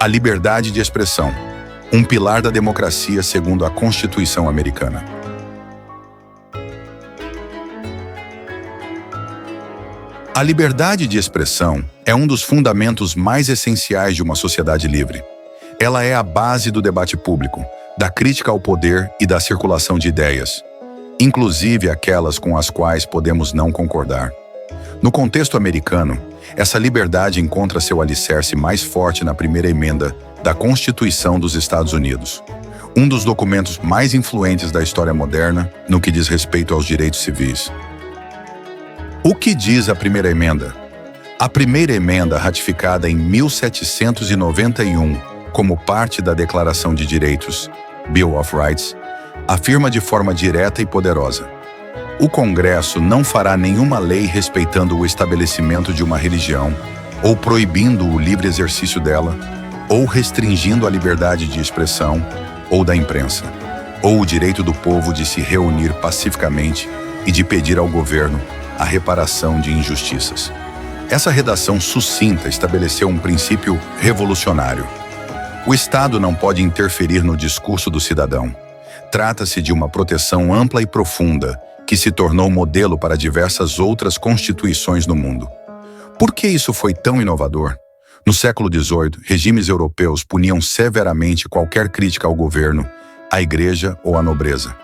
A liberdade de expressão, um pilar da democracia segundo a Constituição americana. A liberdade de expressão é um dos fundamentos mais essenciais de uma sociedade livre. Ela é a base do debate público, da crítica ao poder e da circulação de ideias, inclusive aquelas com as quais podemos não concordar. No contexto americano, essa liberdade encontra seu alicerce mais forte na primeira emenda da Constituição dos Estados Unidos, um dos documentos mais influentes da história moderna no que diz respeito aos direitos civis. O que diz a primeira emenda? A primeira emenda, ratificada em 1791 como parte da Declaração de Direitos, Bill of Rights, afirma de forma direta e poderosa: o Congresso não fará nenhuma lei respeitando o estabelecimento de uma religião, ou proibindo o livre exercício dela, ou restringindo a liberdade de expressão ou da imprensa, ou o direito do povo de se reunir pacificamente e de pedir ao governo a reparação de injustiças. Essa redação sucinta estabeleceu um princípio revolucionário. O Estado não pode interferir no discurso do cidadão. Trata-se de uma proteção ampla e profunda que se tornou modelo para diversas outras constituições no mundo. Por que isso foi tão inovador? No século XVIII, regimes europeus puniam severamente qualquer crítica ao governo, à igreja ou à nobreza.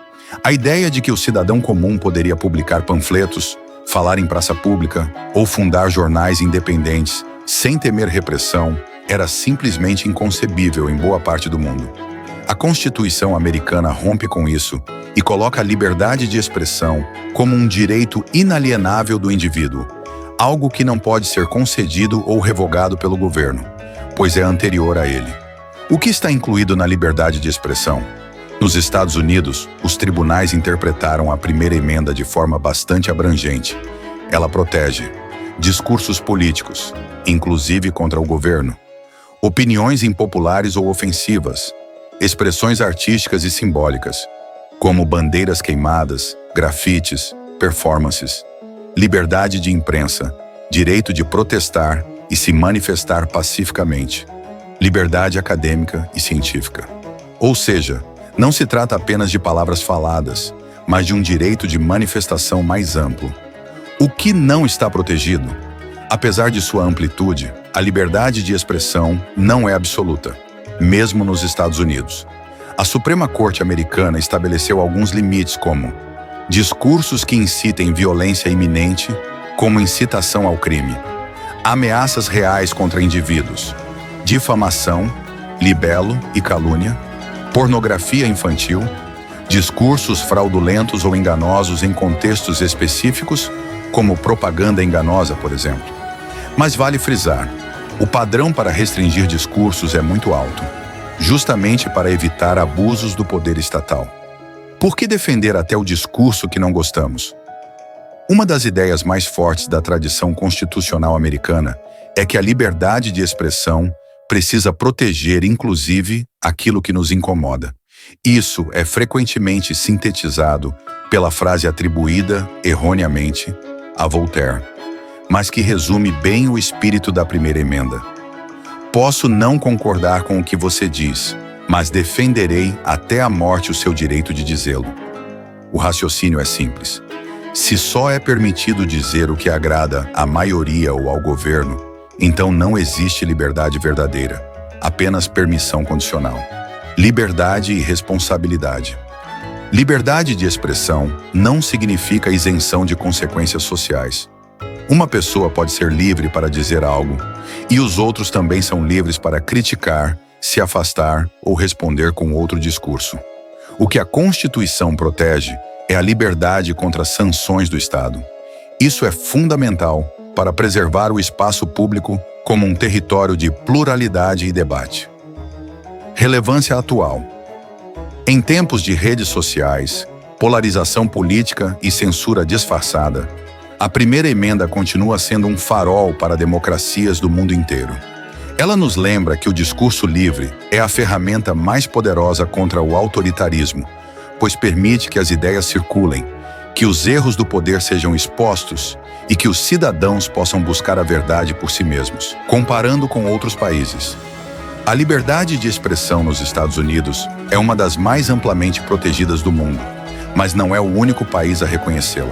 A ideia de que o cidadão comum poderia publicar panfletos, falar em praça pública ou fundar jornais independentes sem temer repressão era simplesmente inconcebível em boa parte do mundo. A Constituição americana rompe com isso e coloca a liberdade de expressão como um direito inalienável do indivíduo, algo que não pode ser concedido ou revogado pelo governo, pois é anterior a ele. O que está incluído na liberdade de expressão? Nos Estados Unidos, os tribunais interpretaram a primeira emenda de forma bastante abrangente. Ela protege discursos políticos, inclusive contra o governo, opiniões impopulares ou ofensivas, expressões artísticas e simbólicas, como bandeiras queimadas, grafites, performances, liberdade de imprensa, direito de protestar e se manifestar pacificamente, liberdade acadêmica e científica. Ou seja, não se trata apenas de palavras faladas, mas de um direito de manifestação mais amplo. O que não está protegido? Apesar de sua amplitude, a liberdade de expressão não é absoluta, mesmo nos Estados Unidos. A Suprema Corte americana estabeleceu alguns limites como discursos que incitem violência iminente, como incitação ao crime, ameaças reais contra indivíduos, difamação, libelo e calúnia, pornografia infantil, discursos fraudulentos ou enganosos em contextos específicos, como propaganda enganosa, por exemplo. Mas vale frisar, o padrão para restringir discursos é muito alto, justamente para evitar abusos do poder estatal. Por que defender até o discurso que não gostamos? Uma das ideias mais fortes da tradição constitucional americana é que a liberdade de expressão precisa proteger, inclusive, aquilo que nos incomoda. Isso é frequentemente sintetizado pela frase atribuída, erroneamente, a Voltaire, mas que resume bem o espírito da primeira emenda. Posso não concordar com o que você diz, mas defenderei até a morte o seu direito de dizê-lo. O raciocínio é simples. Se só é permitido dizer o que agrada à maioria ou ao governo, então não existe liberdade verdadeira, apenas permissão condicional. Liberdade e responsabilidade. Liberdade de expressão não significa isenção de consequências sociais. Uma pessoa pode ser livre para dizer algo, e os outros também são livres para criticar, se afastar ou responder com outro discurso. O que a Constituição protege é a liberdade contra sanções do Estado. Isso é fundamental para preservar o espaço público como um território de pluralidade e debate. Relevância atual. Em tempos de redes sociais, polarização política e censura disfarçada, a primeira emenda continua sendo um farol para democracias do mundo inteiro. Ela nos lembra que o discurso livre é a ferramenta mais poderosa contra o autoritarismo, pois permite que as ideias circulem, que os erros do poder sejam expostos e que os cidadãos possam buscar a verdade por si mesmos. Comparando com outros países, A liberdade de expressão nos Estados Unidos é uma das mais amplamente protegidas do mundo, mas não é o único país a reconhecê-la.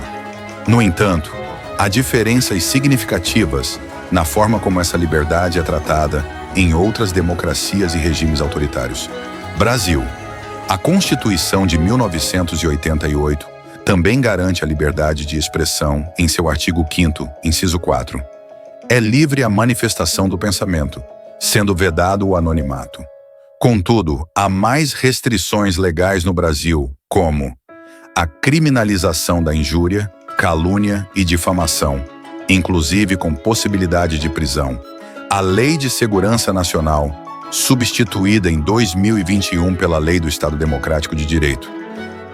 No entanto, há diferenças significativas na forma como essa liberdade é tratada em outras democracias e regimes autoritários. Brasil. A Constituição de 1988 também garante a liberdade de expressão em seu artigo 5º, inciso 4. É livre a manifestação do pensamento, sendo vedado o anonimato. Contudo, há mais restrições legais no Brasil, como a criminalização da injúria, calúnia e difamação, inclusive com possibilidade de prisão. A Lei de Segurança Nacional, substituída em 2021 pela Lei do Estado Democrático de Direito,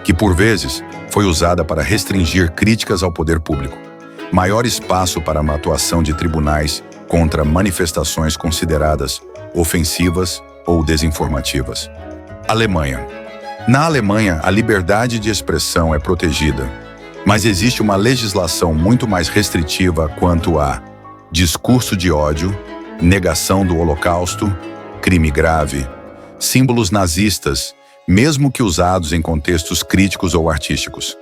que por vezes foi usada para restringir críticas ao poder público. Maior espaço para uma atuação de tribunais contra manifestações consideradas ofensivas ou desinformativas. Alemanha. Na Alemanha, a liberdade de expressão é protegida, mas existe uma legislação muito mais restritiva quanto a discurso de ódio, negação do Holocausto, crime grave, símbolos nazistas, mesmo que usados em contextos críticos ou artísticos.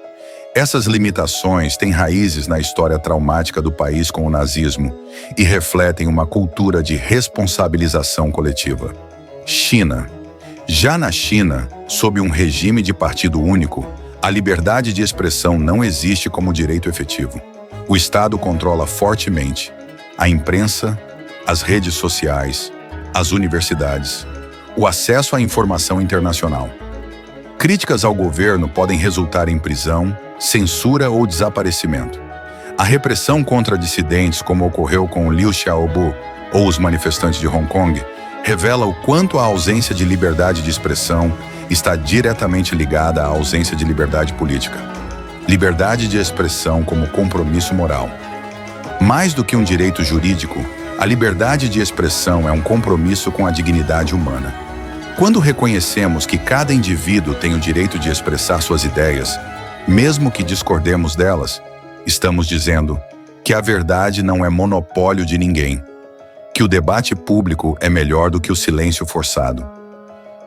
Essas limitações têm raízes na história traumática do país com o nazismo e refletem uma cultura de responsabilização coletiva. China. Já na China, sob um regime de partido único, a liberdade de expressão não existe como direito efetivo. O Estado controla fortemente a imprensa, as redes sociais, as universidades, o acesso à informação internacional. Críticas ao governo podem resultar em prisão, censura ou desaparecimento. A repressão contra dissidentes, como ocorreu com Liu Xiaobo ou os manifestantes de Hong Kong, revela o quanto a ausência de liberdade de expressão está diretamente ligada à ausência de liberdade política. Liberdade de expressão como compromisso moral. Mais do que um direito jurídico, a liberdade de expressão é um compromisso com a dignidade humana. Quando reconhecemos que cada indivíduo tem o direito de expressar suas ideias, mesmo que discordemos delas, estamos dizendo que a verdade não é monopólio de ninguém, que o debate público é melhor do que o silêncio forçado,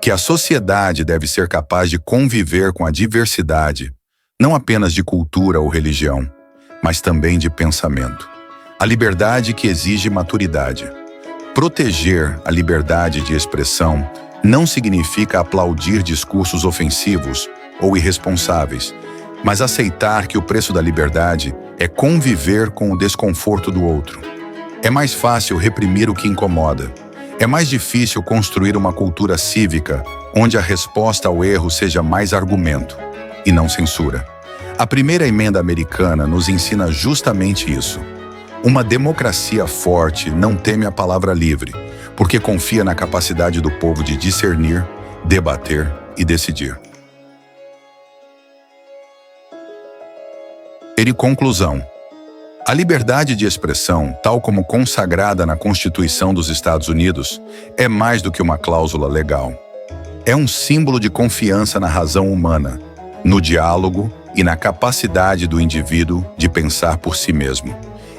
que a sociedade deve ser capaz de conviver com a diversidade, não apenas de cultura ou religião, mas também de pensamento. A liberdade que exige maturidade. Proteger a liberdade de expressão não significa aplaudir discursos ofensivos ou irresponsáveis, mas aceitar que o preço da liberdade é conviver com o desconforto do outro. É mais fácil reprimir o que incomoda. É mais difícil construir uma cultura cívica onde a resposta ao erro seja mais argumento e não censura. A primeira emenda americana nos ensina justamente isso. Uma democracia forte não teme a palavra livre, porque confia na capacidade do povo de discernir, debater e decidir. E conclusão. A liberdade de expressão, tal como consagrada na Constituição dos Estados Unidos, é mais do que uma cláusula legal. É um símbolo de confiança na razão humana, no diálogo e na capacidade do indivíduo de pensar por si mesmo.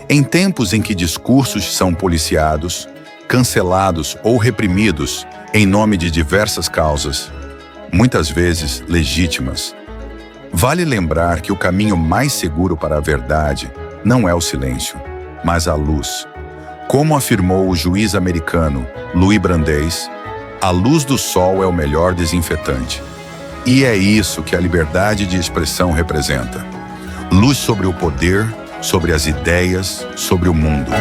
Em tempos em que discursos são policiados, cancelados ou reprimidos em nome de diversas causas, muitas vezes legítimas, vale lembrar que o caminho mais seguro para a verdade não é o silêncio, mas a luz. Como afirmou o juiz americano Louis Brandeis, a luz do sol é o melhor desinfetante. E é isso que a liberdade de expressão representa. Luz sobre o poder, sobre as ideias, sobre o mundo.